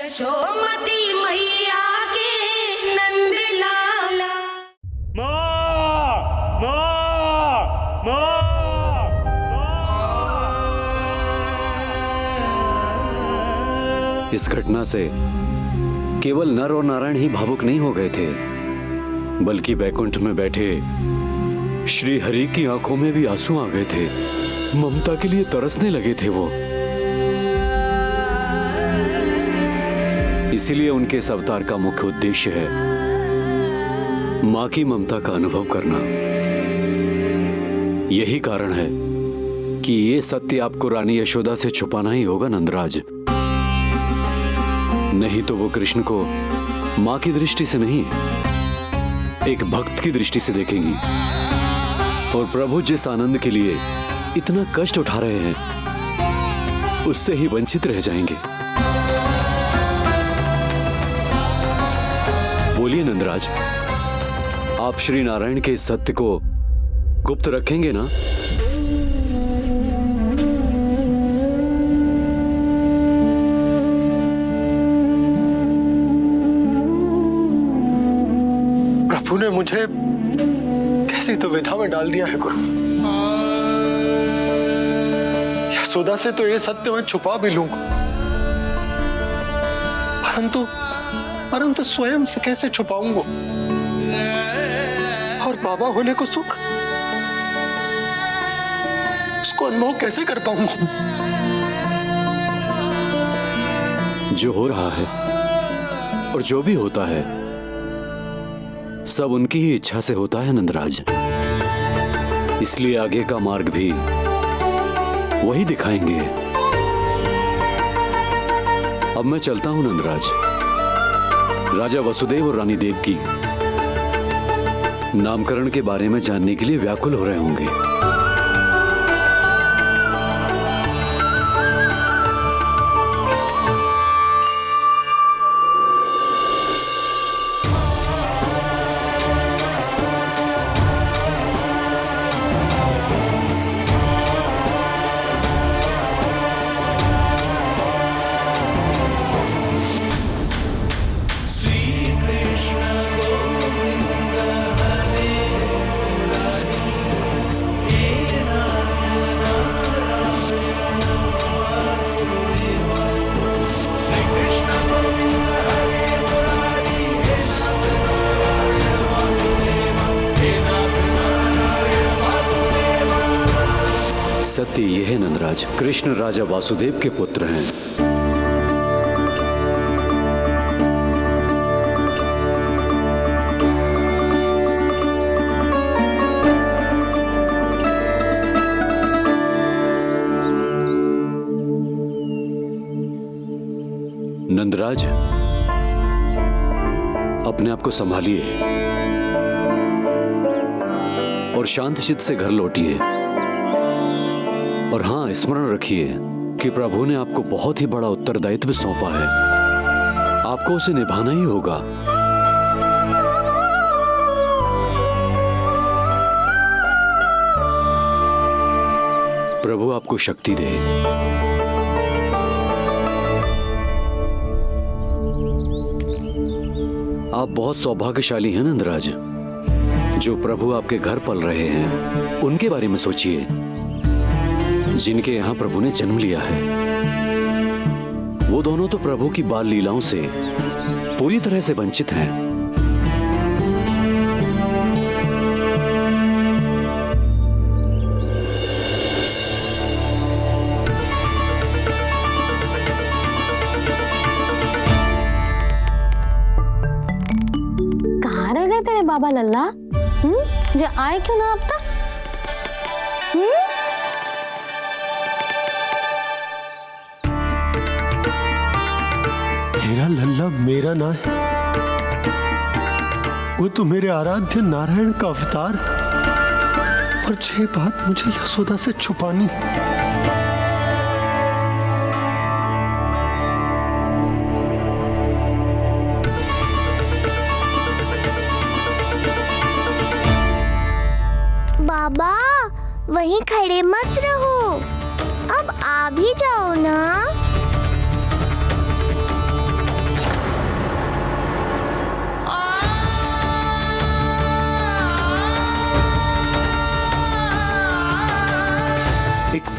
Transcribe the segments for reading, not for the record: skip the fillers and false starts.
यशोमती मैया के नंद लाला। माँ, माँ, माँ, इस घटना से केवल नर और नारायण ही भावुक नहीं हो गए थे, बल्कि बैकुंठ में बैठे श्री हरि की आंखों में भी आंसू आ गए थे। ममता के लिए तरसने लगे थे वो। इसीलिए उनके इस अवतार का मुख्य उद्देश्य है मां की ममता का अनुभव करना। यही कारण है कि ये सत्य आपको रानी यशोदा से छुपाना ही होगा नंदराज। नहीं तो वो कृष्ण को मां की दृष्टि से नहीं, एक भक्त की दृष्टि से देखेंगी, और प्रभु जिस आनंद के लिए इतना कष्ट उठा रहे हैं उससे ही वंचित रह जाएंगे। बोलिए नंदराज, आप श्री नारायण के इस सत्य को गुप्त रखेंगे ना? प्रभु ने मुझे कैसी दुविधा में डाल दिया है गुरु। यशोदा से तो ये सत्य मैं छुपा भी लूंगा, परंतु स्वयं से कैसे छुपाऊंगा? और बाबा होने को सुख, उसको अनुभव कैसे कर पाऊंगा? जो हो रहा है और जो भी होता है सब उनकी ही इच्छा से होता है नंदराज। इसलिए आगे का मार्ग भी वही दिखाएंगे। अब मैं चलता हूं नंदराज। राजा वसुदेव और रानी देवकी नामकरण के बारे में जानने के लिए व्याकुल हो रहे होंगे। सत्य यह है नंदराज, कृष्ण राजा वासुदेव के पुत्र हैं। नंदराज, अपने आप को संभालिए और शांत चित्त से घर लौटिए। और हां, स्मरण रखिए कि प्रभु ने आपको बहुत ही बड़ा उत्तरदायित्व सौंपा है, आपको उसे निभाना ही होगा। प्रभु आपको शक्ति दे। आप बहुत सौभाग्यशाली हैं नंदराज। जो प्रभु आपके घर पल रहे हैं उनके बारे में सोचिए, जिनके यहां प्रभु ने जन्म लिया है। वो दोनों तो प्रभु की बाल लीलाओं से पूरी तरह से वंचित हैं। कहाँ रह गए तेरे बाबा लल्ला? जो आए क्यों ना अब तक? तेरा लल्ला मेरा ना है, वो तो मेरे आराध्य नारायण का अवतार। और ये बात मुझे यशोदा से छुपानी। बाबा वहीं खड़े मत रहो, अब आ भी जाओ ना।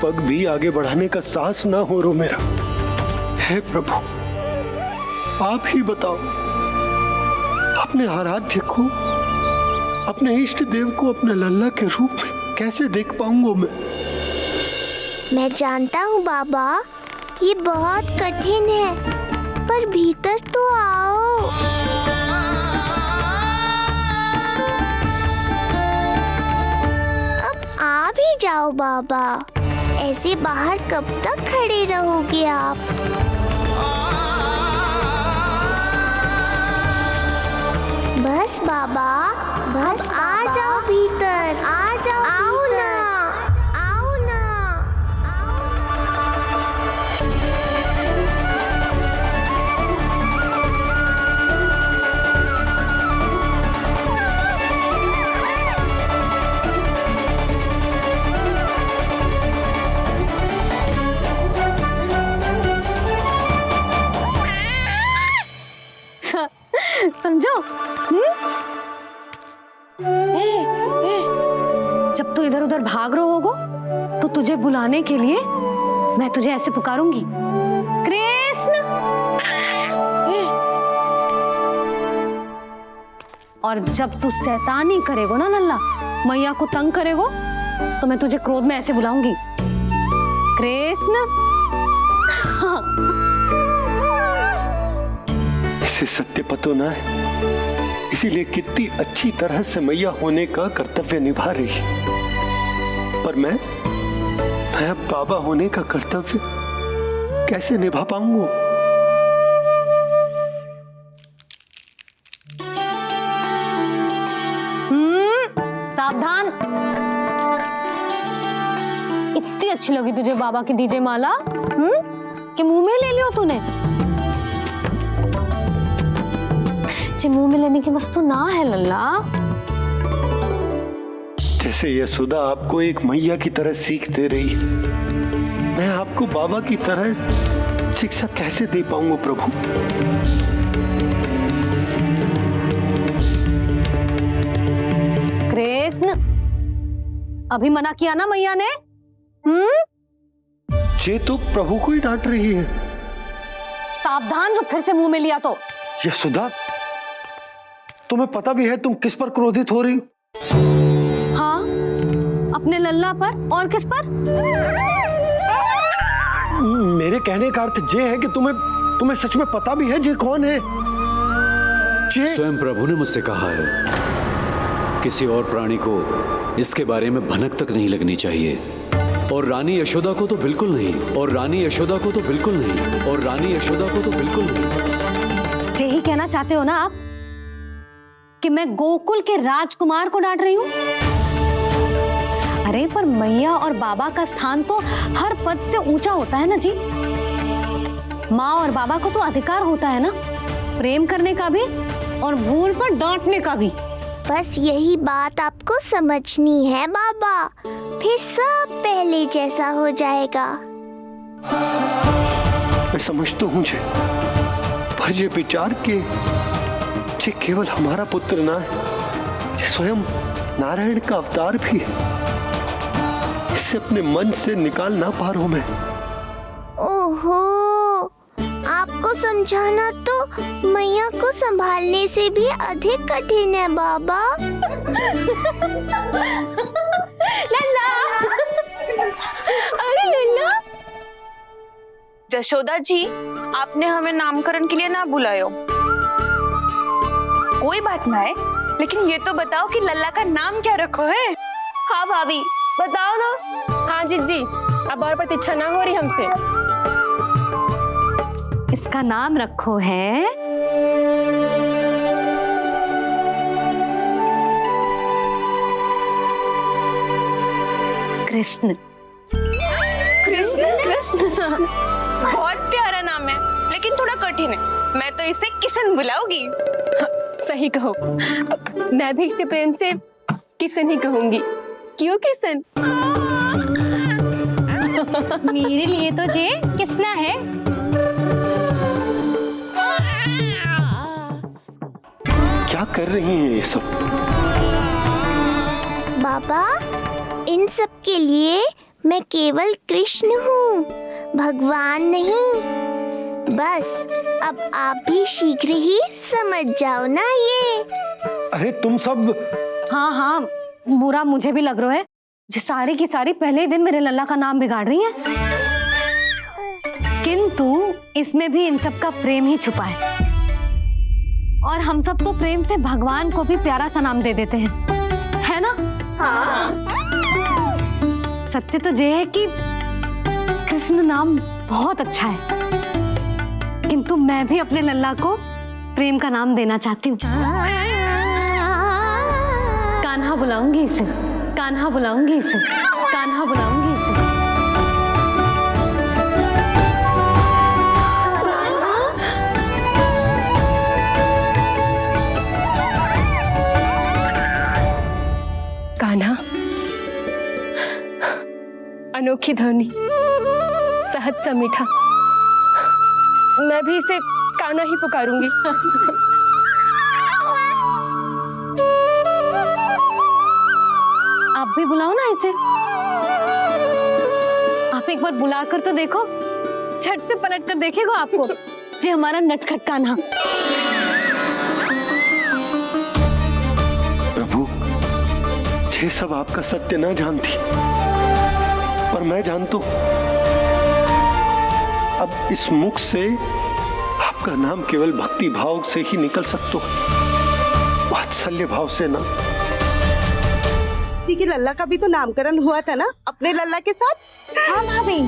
पग भी आगे बढ़ाने का साहस ना हो रो मेरा। हे प्रभु, आप ही बताओ, अपने आराध्य को, अपने इष्ट देव को अपने लल्ला के रूप में कैसे देख पाऊंगा मैं जानता हूँ बाबा, ये बहुत कठिन है, पर भीतर तो आओ। अब आ भी जाओ बाबा, ऐसे बाहर कब तक खड़े रहोगे आप? बस बाबा, बस आ जाओ भीतर, आ जाओ, आओ ना, आओ ना। समझो? जब तू इधर उधर भाग रहा होगो तो तुझे बुलाने के लिए मैं तुझे ऐसे पुकारूंगी, कृष्ण। और जब तू शैतानी करेगो ना लल्ला, मैया को तंग करेगो, तो मैं तुझे क्रोध में ऐसे बुलाऊंगी, कृष्ण। हाँ। इसे सत्य पतो ना है, इसीलिए कितनी अच्छी तरह से मैया होने का कर्तव्य निभा रही, पर मैं अब बाबा होने का कर्तव्य कैसे निभा पाऊंगा? सावधान। इतनी अच्छी लगी तुझे बाबा की दीजे माला, कि मुंह में ले लियो तूने? मुंह में लेने की वस्तु ना है लल्ला। जैसे यशोदा आपको एक मैया की तरह सीख दे रही, मैं आपको बाबा की तरह शिक्षा कैसे दे पाऊंगा प्रभु? कृष्ण, अभी मना किया ना मैया ने? ये तो प्रभु को ही डांट रही है। सावधान, जो फिर से मुंह में लिया तो। यशोदा, तुम्हें पता भी है तुम किस पर क्रोधित हो रही? हाँ, अपने लल्ला पर। और किस पर? मेरे कहने का अर्थ ये है कि तुम्हें सच में पता भी है जे कौन है? स्वयं प्रभु ने मुझसे कहा है, किसी और प्राणी को इसके बारे में भनक तक नहीं लगनी चाहिए, और रानी यशोदा को तो बिल्कुल नहीं, और रानी यशोदा को तो बिल्कुल नहीं, और रानी यशोदा को तो बिल्कुल नहीं। यही कहना चाहते हो ना आप कि मैं गोकुल के राजकुमार को डांट रही हूँ? अरे पर मैया और बाबा का स्थान तो हर पद से ऊंचा होता है ना जी। माँ और बाबा को तो अधिकार होता है ना, प्रेम करने का भी और भूल पर डांटने का भी। बस यही बात आपको समझनी है बाबा, फिर सब पहले जैसा हो जाएगा। मैं समझता हूँ जे, पर ये विचार के ये केवल हमारा पुत्र ना है, ये स्वयं नारायण का अवतार भी है। इसे अपने मन से निकाल ना पा रहा हूं मैं। ओहो, आपको समझाना तो मैया को संभालने से भी अधिक कठिन है बाबा। लल्ला, अरे लल्ला। जशोदा जी, आपने हमें नामकरण के लिए ना बुलायो। कोई बात ना है, लेकिन ये तो बताओ कि लल्ला का नाम क्या रखो है? हाँ भाभी, बताओ ना। हाँ जीजी, अब और प्रतीक्षा ना हो रही हमसे। इसका नाम रखो है कृष्ण। कृष्ण? कृष्ण बहुत प्यारा नाम है, लेकिन थोड़ा कठिन है। मैं तो इसे किशन बुलाऊंगी। सही कहो, मैं भी इसे प्रेम से किशन ही कहूंगी। क्यों किशन? मेरे लिए तो जे किसना है। क्या कर रही हैं ये सब? बाबा, इन सब के लिए मैं केवल कृष्ण हूँ, भगवान नहीं। बस अब आप भी शीघ्र ही समझ जाओ ना ये। अरे तुम सब हाँ हाँ, बुरा मुझे भी लग रहा है, जो सारी की सारी पहले ही दिन मेरे लल्ला का नाम बिगाड़ रही है। किंतु इसमें भी इन सब का प्रेम ही छुपा है, और हम सब तो प्रेम से भगवान को भी प्यारा सा नाम दे देते हैं, है ना? हाँ। सत्य तो ये है कि कृष्ण नाम बहुत अच्छा है, किंतु मैं भी अपने लल्ला को प्रेम का नाम देना चाहती हूँ। कान्हा बुलाऊंगी इसे, कान्हा बुलाऊंगी इसे, कान्हा बुलाऊंगी इसे। कान्हा, अनोखी ध्वनि, सहज सा मीठा, मैं भी इसे कान्हा ही पुकारूंगी। आप भी बुलाओ ना इसे। आप एक बार बुलाकर तो देखो, झट से पलट कर देखेगा आपको जी हमारा नटखट कान्हा। प्रभु, ये सब आपका सत्य ना जानती, पर मैं जानता हूं। अब इस मुख से आपका नाम केवल भक्ति भाव से ही निकल सकता है, वात्सल्य भाव से ना। जी के लल्ला का भी तो नामकरण हुआ था ना अपने लल्ला के साथ। हाँ भाभी,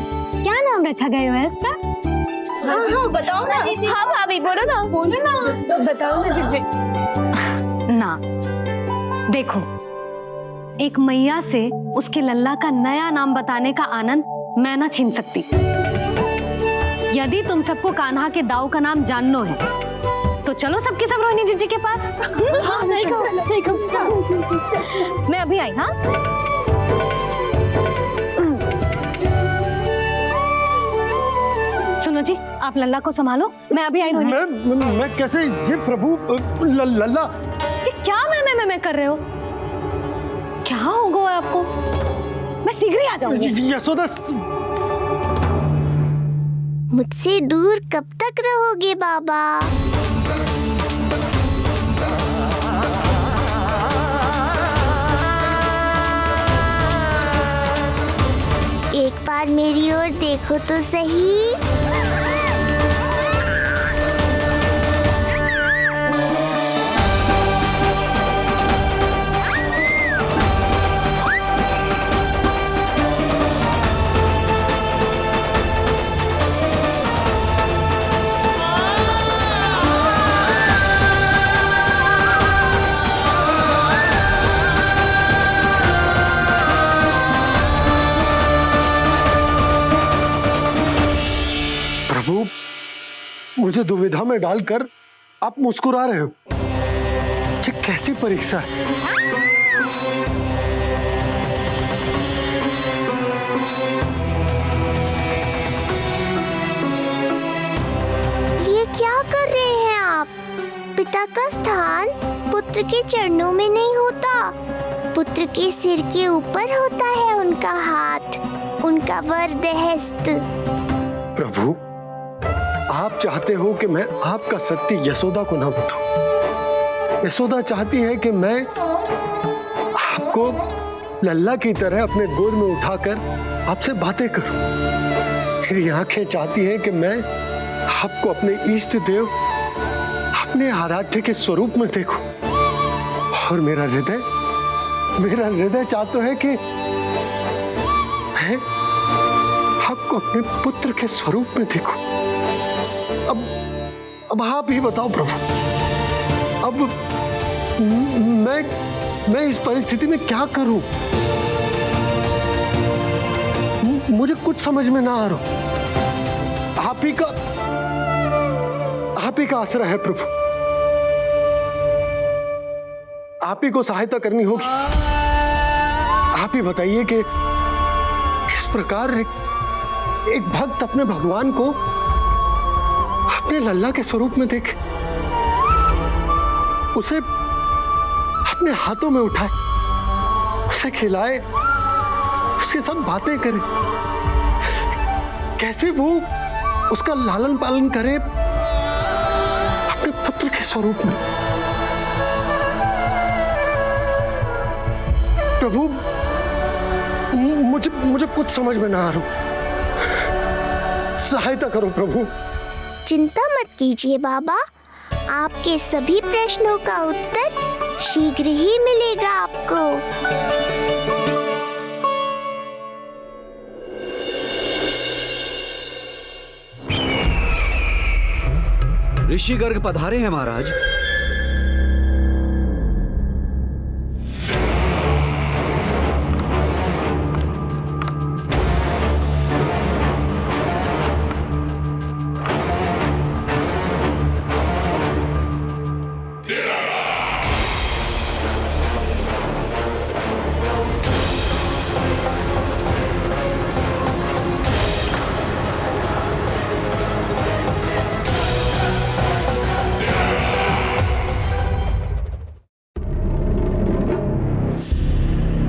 क्या नाम रखा गया है इसका? हाँ, बताओ ना। हाँ भाभी, बोलो ना। बोलो ना, बताओ ना जीजी। ना, देखो, एक मैया से उसके लल्ला का नया नाम बताने का आनंद मैं ना छीन सकती। यदि तुम सबको कान्हा के दाऊ का नाम जानना है तो चलो सबके सब रोहिणी जीजी के पास। हाँ, सही कहो, सही कहो। मैं अभी आई। हाँ, सुनो जी, आप लल्ला को संभालो, मैं अभी आई। रोहिणी, मैं कैसे? ये प्रभु लल्ला जी क्या मैं कर रहे हो? क्या हो गया आपको? मैं शीघ्र ही आ जाऊंगी। यशोदा, मुझसे दूर कब तक रहोगे बाबा? एक बार मेरी ओर देखो तो सही। मुझे दुविधा में डालकर आप मुस्कुरा रहे हो। ये कैसी परीक्षा है? ये क्या कर रहे हैं आप? पिता का स्थान पुत्र के चरणों में नहीं होता, पुत्र के सिर के ऊपर होता है उनका हाथ, उनका वरदहस्त। प्रभु, आप चाहते हो कि मैं आपका सत्य यशोदा को ना बताऊं। यशोदा चाहती है कि मैं आपको लल्ला की तरह अपने गोद में उठाकर आपसे बातें करूं। मेरी आंखें चाहती हैं कि मैं आपको अपने इष्ट देव, अपने आराध्य के स्वरूप में देखूं। और मेरा हृदय चाहता है कि मैं आपको अपने पुत्र के स्वरूप में देखूं। अब आप ही बताओ प्रभु, अब मैं इस परिस्थिति में क्या करूं? मुझे कुछ समझ में ना आ रहा। आप ही का आसरा है प्रभु, आप ही को सहायता करनी होगी। आप ही बताइए कि किस प्रकार एक भक्त अपने भगवान को अपने लल्ला के स्वरूप में देखे, उसे अपने हाथों में उठाए, उसे खिलाए, उसके साथ बातें करे, कैसे वो उसका लालन पालन करे अपने पुत्र के स्वरूप में। प्रभु, मुझे कुछ समझ में ना आ रहा, सहायता करो प्रभु। चिंता मत कीजिए बाबा, आपके सभी प्रश्नों का उत्तर शीघ्र ही मिलेगा आपको। ऋषि गर्ग पधारे हैं महाराज।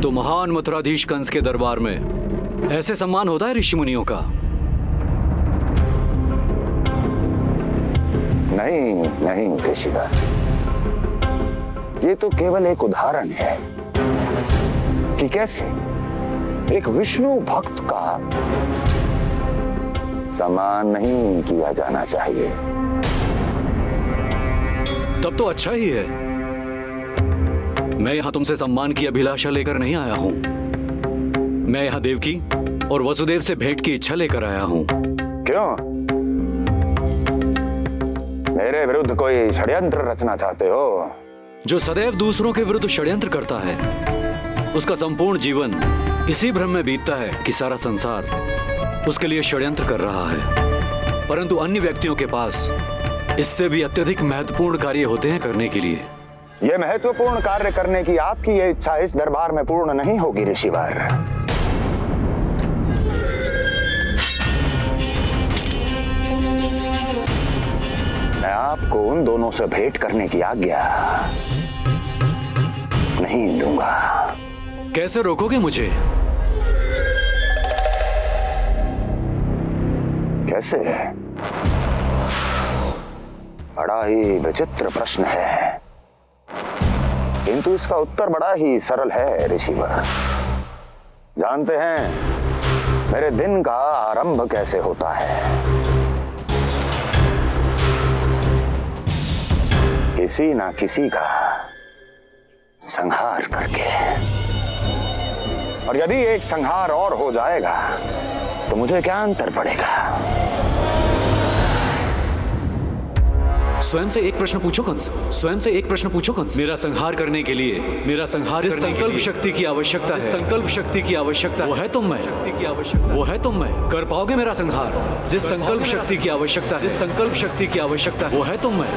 तो महान मथुराधीश कंस के दरबार में ऐसे सम्मान होता है ऋषि मुनियों का? नहीं ऋषिवर, ये तो केवल एक उदाहरण है कि कैसे एक विष्णु भक्त का सम्मान नहीं किया जाना चाहिए। तब तो अच्छा ही है। मैं यहां तुमसे सम्मान की अभिलाषा लेकर नहीं आया हूं। मैं यहां देवकी और वसुदेव से भेंट की इच्छा लेकर आया हूं। क्यों? मेरे विरुद्ध कोई षड्यंत्र रचना चाहते हो? जो सदैव दूसरों के विरुद्ध षड्यंत्र करता है, उसका संपूर्ण जीवन इसी भ्रम में बीतता है कि सारा संसार उसके लिए षड्यंत्र कर रहा है। परंतु अन्य व्यक्तियों के पास इससे भी अत्यधिक महत्वपूर्ण कार्य होते हैं करने के लिए। यह महत्वपूर्ण कार्य करने की आपकी यह इच्छा इस दरबार में पूर्ण नहीं होगी ऋषिवर। मैं आपको उन दोनों से भेंट करने की आज्ञा नहीं दूंगा। कैसे रोकोगे मुझे? कैसे? बड़ा ही विचित्र प्रश्न है, किंतु इसका उत्तर बड़ा ही सरल है ऋषिवर। जानते हैं मेरे दिन का आरंभ कैसे होता है? किसी ना किसी का संहार करके। और यदि एक संहार और हो जाएगा तो मुझे क्या अंतर पड़ेगा? स्वयं से एक प्रश्न पूछो कंस, स्वयं से एक प्रश्न पूछो कंस। मेरा संहार करने के लिए, मेरा संहार जिस संकल्प शक्ति की आवश्यकता है, संकल्प शक्ति की आवश्यकता वो है तुम में, वो है तुम में। कर पाओगे मेरा संहार? जिस संकल्प शक्ति की आवश्यकता है, जिस संकल्प शक्ति की आवश्यकता वो है तुम में,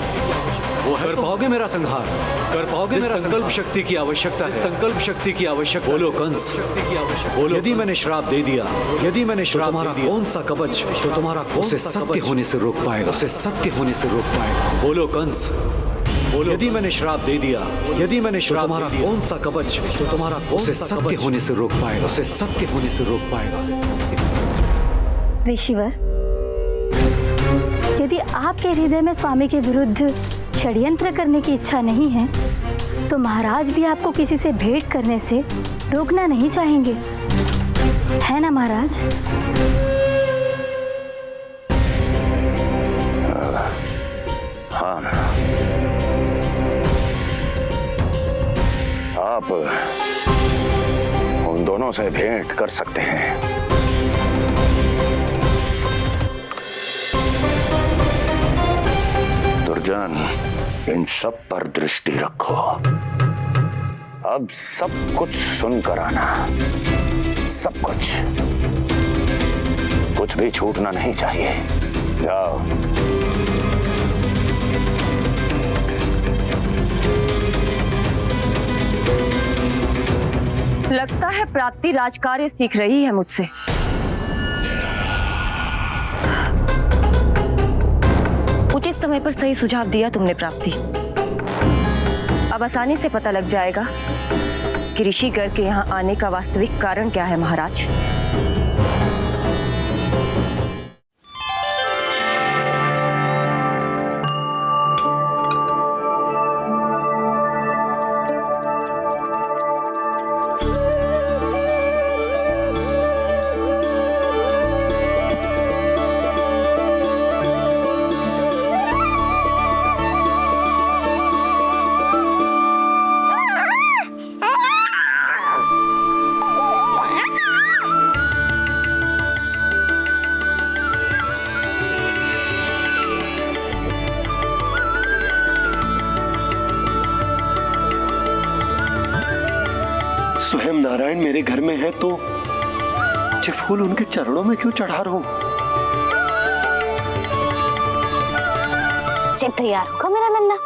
वो है। कर पाओगे मेरा संहार? कर पाओगे मेरा संकल्प शक्ति की आवश्यकता है, संकल्प शक्ति की आवश्यकता। बोलो कंस, बोलो। यदि मैंने श्राप दे दिया, यदि मैंने श्राप, तुम्हारा कौन सा कवच तो तुम्हारा उसे सत्य होने से रोक पाएगा, उसे सत्य होने से रोक पाएगा? बोलो कंस, बोलो। यदि मैंने श्राप दे दिया, यदि मैंने श्राप, तुम्हारा कौन सा कवच तो तुम्हारा उसे सत्य होने से रोक पाएगा, उसे सत्य होने से रोक पाएगा? ऋषिवर, यदि आपके हृदय में स्वामी के विरुद्ध षड्यंत्र करने की इच्छा नहीं है, तो महाराज भी आपको किसी से भेंट करने से रोकना नहीं चाहेंगे, है ना महाराज? हाँ, आप उन दोनों से भेंट कर सकते हैं। दुर्जन, इन सब पर दृष्टि रखो। अब सब कुछ सुनकर आना, सब कुछ, कुछ भी छूटना नहीं चाहिए। जाओ। लगता है प्राप्ति राजकार्य सीख रही है मुझसे। उचित समय पर सही सुझाव दिया तुमने प्राप्ति। अब आसानी से पता लग जाएगा कि ऋषिगर के यहाँ आने का वास्तविक कारण क्या है महाराज। स्वयं नारायण मेरे घर में है तो ये फूल उनके चरणों में क्यों चढ़ा रहा हूं? तैयार होगा मेरा लल्ला।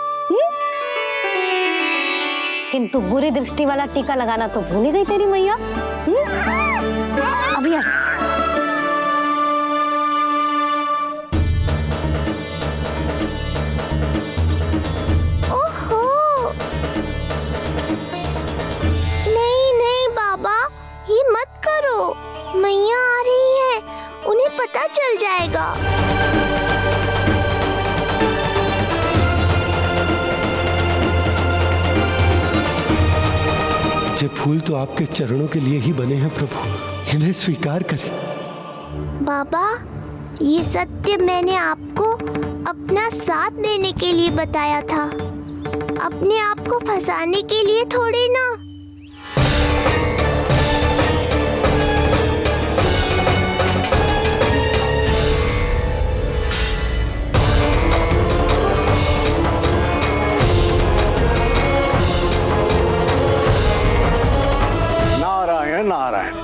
किंतु बुरी दृष्टि वाला टीका लगाना तो भूल ही गई तेरी मैया। अभी आ। ओहो, नहीं नहीं बाबा, ये मत करो। मैया आ रही है, उन्हें पता चल जाएगा। ये फूल तो आपके चरणों के लिए ही बने हैं प्रभु, इन्हें स्वीकार करें। बाबा, ये सत्य मैंने आपको अपना साथ देने के लिए बताया था, अपने आप को फंसाने के लिए थोड़ी ना। नारायण।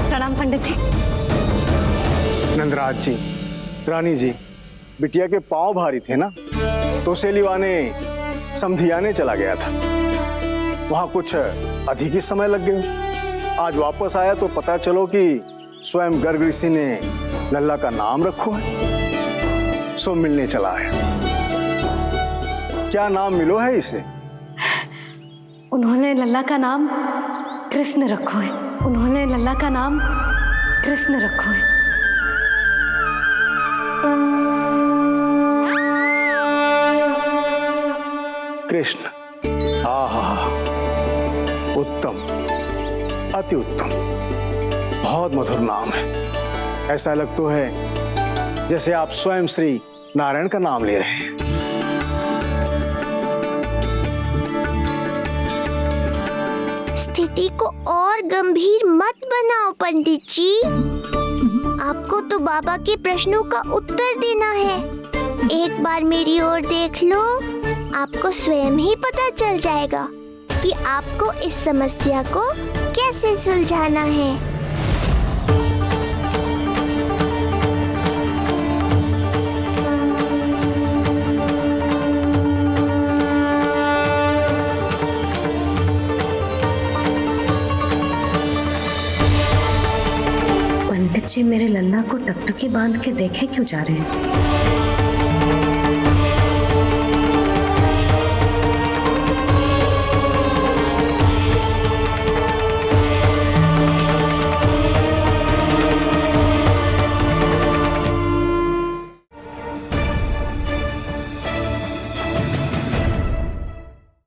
प्रणाम पंडित जी। नंदराज जी, रानी जी, बिटिया के पांव भारी थे ना, तो उसे लिवाने समधियाने चला गया था। वहां कुछ अधिक ही समय लग गया। आज वापस आया तो पता चलो कि स्वयं गर्ग ऋषि ने लल्ला का नाम रखो है, सो मिलने चला है। क्या नाम मिलो है इसे? उन्होंने लल्ला का नाम कृष्ण रखो है। उन्होंने लल्ला का नाम कृष्ण रखो है। कृष्ण, आहा, उत्तम, अति उत्तम, बहुत मधुर नाम है। ऐसा लग तो है जैसे आप स्वयं श्री नारायण का नाम ले रहे हैं। स्थिति को और गंभीर मत बनाओ पंडित जी। आपको तो बाबा के प्रश्नों का उत्तर देना है। एक बार मेरी ओर देख लो, आपको स्वयं ही पता चल जाएगा कि आपको इस समस्या को कैसे सुलझाना है। पंडित जी मेरे लल्ला को टकटकी बांध के देखे क्यों जा रहे हैं?